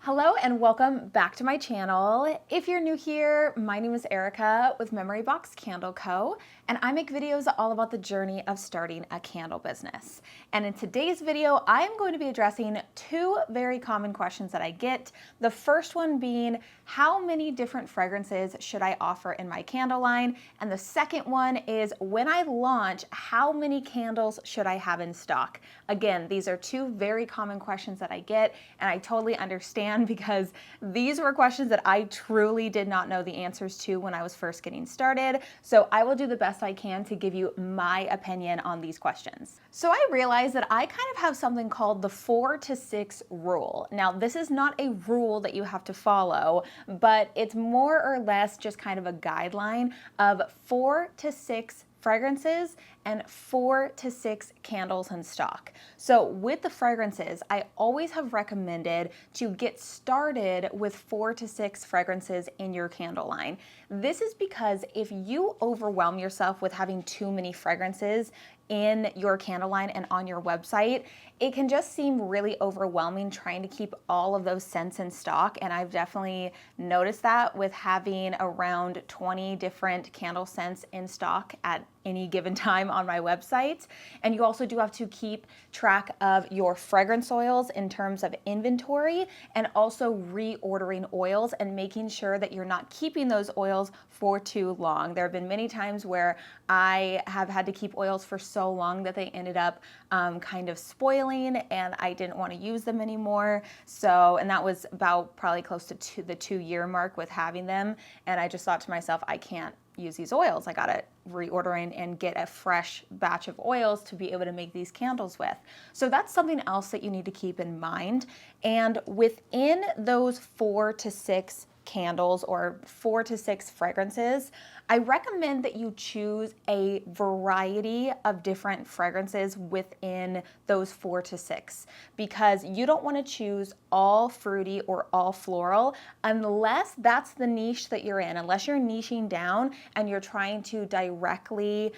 Hello and welcome back to my channel. If you're new here, my name is Erica with Memory Box Candle Co. and I make videos all about the journey of starting a candle business. And in today's video, I am going to be addressing two very common questions that I get. The first one being, how many different fragrances should I offer in my candle line? And the second one is, when I launch, how many candles should I have in stock? Again, these are two very common questions that I get, and I totally understand because these were questions that I truly did not know the answers to when I was first getting started. So I will do the best I can to give you my opinion on these questions. So I realized that I kind of have something called the 4 to 6 rule. Now, this is not a rule that you have to follow, but it's more or less just kind of a guideline of 4 to 6 fragrances and 4 to 6 candles in stock. So with the fragrances, I always have recommended to get started with 4 to 6 fragrances in your candle line. This is because if you overwhelm yourself with having too many fragrances in your candle line and on your website, it can just seem really overwhelming trying to keep all of those scents in stock. And I've definitely noticed that with having around 20 different candle scents in stock at any given time on my website. And you also do have to keep track of your fragrance oils in terms of inventory, and also reordering oils and making sure that you're not keeping those oils for too long. There have been many times where I have had to keep oils for so long that they ended up kind of spoiling and I didn't want to use them anymore. So, and that was about probably close to the 2-year mark with having them. And I just thought to myself, I can't use these oils. I gotta reorder and get a fresh batch of oils to be able to make these candles with. So that's something else that you need to keep in mind. And within those 4 to 6 candles or 4 to 6 fragrances, I recommend that you choose a variety of different fragrances within those 4 to 6, because you don't want to choose all fruity or all floral unless that's the niche that you're in, unless you're niching down and you're trying to directly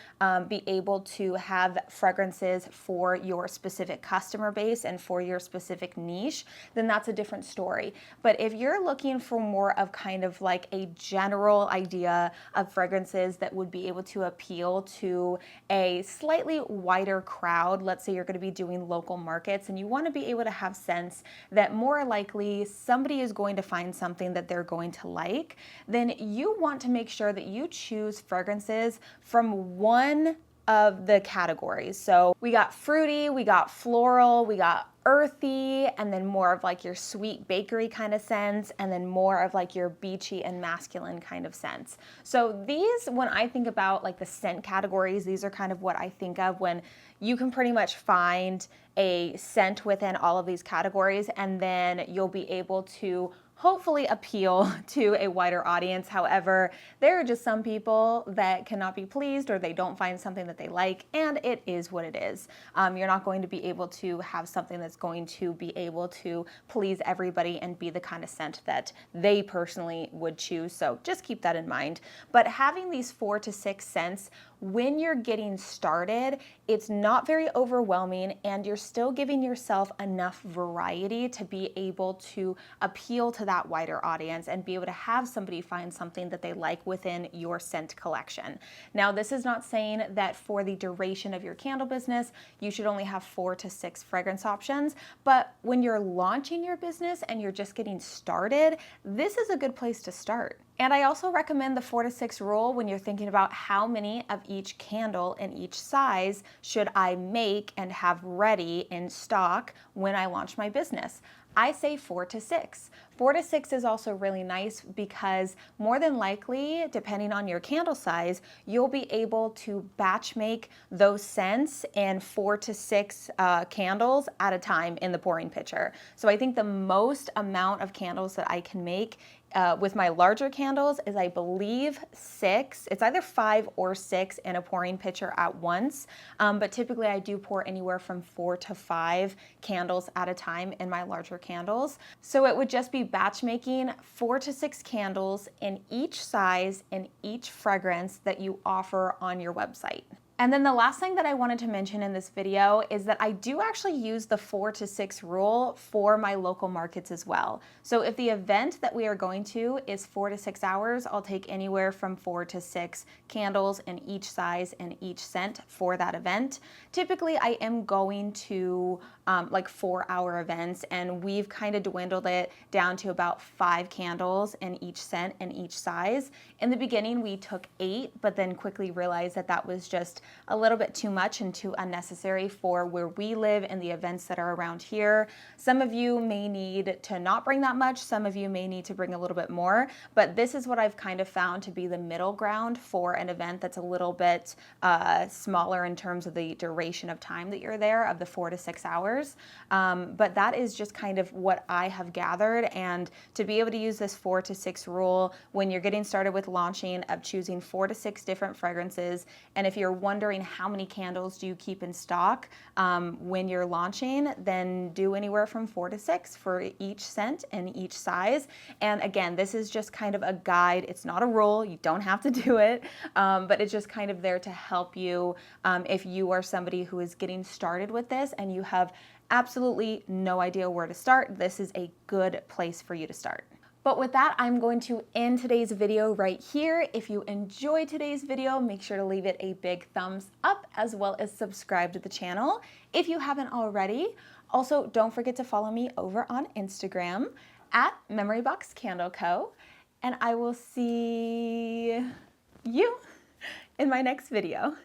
be able to have fragrances for your specific customer base and for your specific niche, then that's a different story. But if you're looking for more of kind of like a general idea of fragrances that would be able to appeal to a slightly wider crowd, let's say you're going to be doing local markets and you want to be able to have scents that more likely somebody is going to find something that they're going to like, then you want to make sure that you choose fragrances from one of the categories. So we got fruity, we got floral, we got earthy, and then more of like your sweet bakery kind of scents, and then more of like your beachy and masculine kind of scents. So these, when I think about like the scent categories, these are kind of what I think of when you can pretty much find a scent within all of these categories, and then you'll be able to hopefully appeal to a wider audience. However, there are just some people that cannot be pleased, or they don't find something that they like, and it is what it is. You're not going to be able to have something that's going to be able to please everybody and be the kind of scent that they personally would choose. So just keep that in mind. But having these 4 to 6 scents when you're getting started, it's not very overwhelming, and you're still giving yourself enough variety to be able to appeal to that wider audience and be able to have somebody find something that they like within your scent collection. Now, this is not saying that for the duration of your candle business, you should only have 4 to 6 fragrance options, but when you're launching your business and you're just getting started, this is a good place to start. And I also recommend the 4 to 6 rule when you're thinking about how many of each candle in each size should I make and have ready in stock when I launch my business. I say 4 to 6. 4 to 6 is also really nice because more than likely, depending on your candle size, you'll be able to batch make those scents in 4 to 6 candles at a time in the pouring pitcher. So I think the most amount of candles that I can make with my larger candles is, I believe, 6. It's either 5 or 6 in a pouring pitcher at once, but typically I do pour anywhere from 4 to 5 candles at a time in my larger candles. So it would just be batch making 4 to 6 candles in each size and each fragrance that you offer on your website. And then the last thing that I wanted to mention in this video is that I do actually use the 4 to 6 rule for my local markets as well. So if the event that we are going to is 4 to 6 hours, I'll take anywhere from 4 to 6 candles in each size and each scent for that event. Typically, I am going to like 4-hour events, and we've kind of dwindled it down to about 5 candles in each scent and each size. In the beginning, we took 8, but then quickly realized that that was just a little bit too much and too unnecessary for where we live and the events that are around here. Some of you may need to not bring that much, some of you may need to bring a little bit more, but this is what I've kind of found to be the middle ground for an event that's a little bit smaller in terms of the duration of time that you're there, of the 4 to 6 hours. But that is just kind of what I have gathered, and to be able to use this 4 to 6 rule when you're getting started with launching, of choosing 4 to 6 different fragrances, and if you're wondering how many candles do you keep in stock when you're launching, then do anywhere from 4 to 6 for each scent and each size. And again, this is just kind of a guide. It's not a rule. You don't have to do it, but it's just kind of there to help you if you are somebody who is getting started with this and you have absolutely no idea where to start. This is a good place for you to start. But with that, I'm going to end today's video right here. If you enjoyed today's video, make sure to leave it a big thumbs up, as well as subscribe to the channel if you haven't already. Also, don't forget to follow me over on Instagram at MemoryBoxCandleCo, and I will see you in my next video.